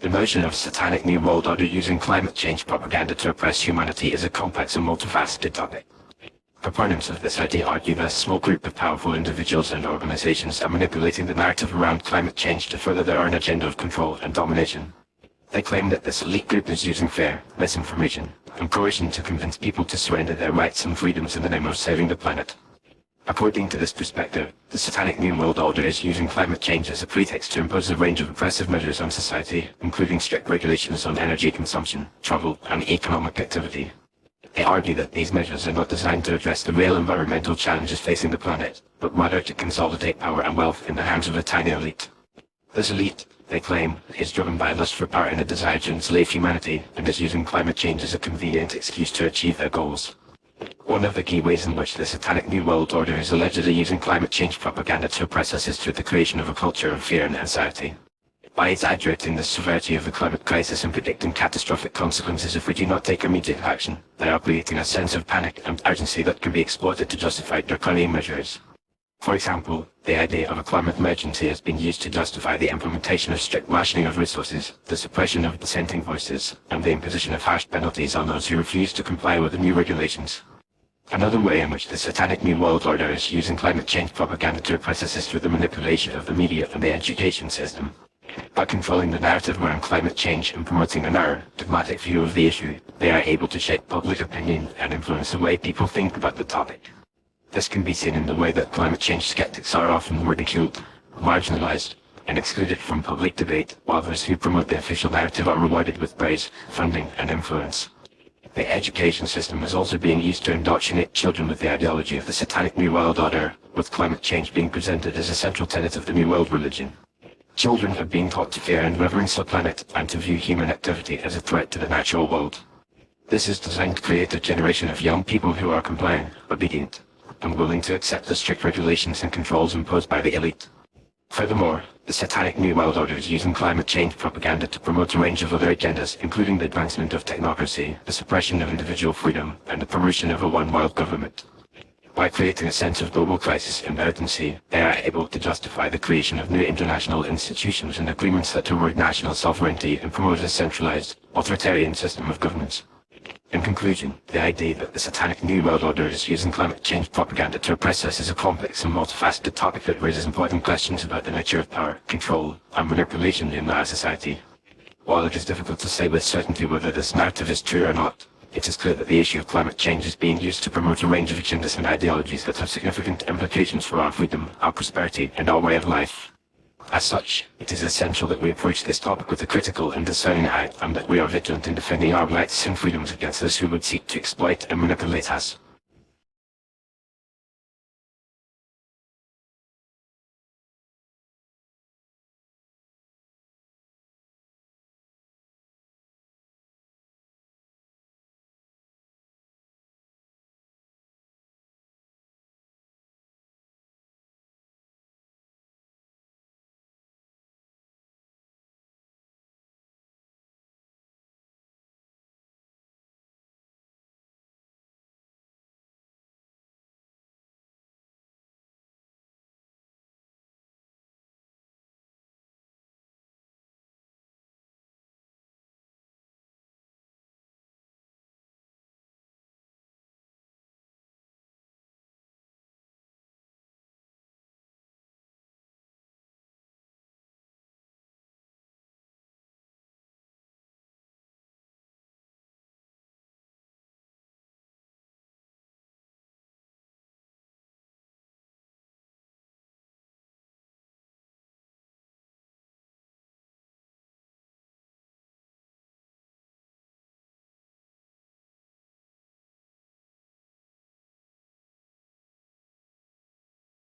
The notion of Satanic New World Order using climate change propaganda to oppress humanity is a complex and multifaceted topic. Proponents of this idea argue that a small group of powerful individuals and organizations are manipulating the narrative around climate change to further their own agenda of control and domination. They claim that this elite group is using fear, misinformation, and coercion to convince people to surrender their rights and freedoms in the name of saving the planet. According to this perspective, the Satanic New World Order is using climate change as a pretext to impose a range of oppressive measures on society, including strict regulations on energy consumption, travel, and economic activity. They argue that these measures are not designed to address the real environmental challenges facing the planet, but rather to consolidate power and wealth in the hands of a tiny elite. This elite, they claim, is driven by a lust for power and a desire to enslave humanity, and is using climate change as a convenient excuse to achieve their goals. One of the key ways in which the Satanic New World Order is allegedly using climate change propaganda to oppress us is through the creation of a culture of fear and anxiety. By exaggerating the severity of the climate crisis and predicting catastrophic consequences if we do not take immediate action, they are creating a sense of panic and urgency that can be exploited to justify draconian measures. For example, the idea of a climate emergency has been used to justify the implementation of strict rationing of resources, the suppression of dissenting voices, and the imposition of harsh penalties on those who refuse to comply with the new regulations. Another way in which the Satanic New World Order is using climate change propaganda to oppress us is through the manipulation of the media and the education system. By controlling the narrative around climate change and promoting a narrow, dogmatic view of the issue, they are able to shape public opinion and influence the way people think about the topic. This can be seen in the way that climate change skeptics are often ridiculed, marginalized, and excluded from public debate, while those who promote the official narrative are rewarded with praise, funding, and influence. The education system is also being used to indoctrinate children with the ideology of the Satanic New World Order, with climate change being presented as a central tenet of the New World religion. Children are being taught to fear and reverence the planet and to view human activity as a threat to the natural world. This is designed to create a generation of young people who are compliant, obedient, and willing to accept the strict regulations and controls imposed by the elite. Furthermore, the Satanic New World Order is using climate change propaganda to promote a range of other agendas, including the advancement of technocracy, the suppression of individual freedom, and the promotion of a one-world government. By creating a sense of global crisis and urgency, they are able to justify the creation of new international institutions and agreements that reward national sovereignty and promote a centralized, authoritarian system of governance. In conclusion, the idea that the Satanic New World Order is using climate change propaganda to oppress us is a complex and multifaceted topic that raises important questions about the nature of power, control, and manipulation in our society. While it is difficult to say with certainty whether this narrative is true or not, it is clear that the issue of climate change is being used to promote a range of agendas and ideologies that have significant implications for our freedom, our prosperity, and our way of life. As such, it is essential that we approach this topic with a critical and discerning eye, and that we are vigilant in defending our rights and freedoms against those who would seek to exploit and manipulate us.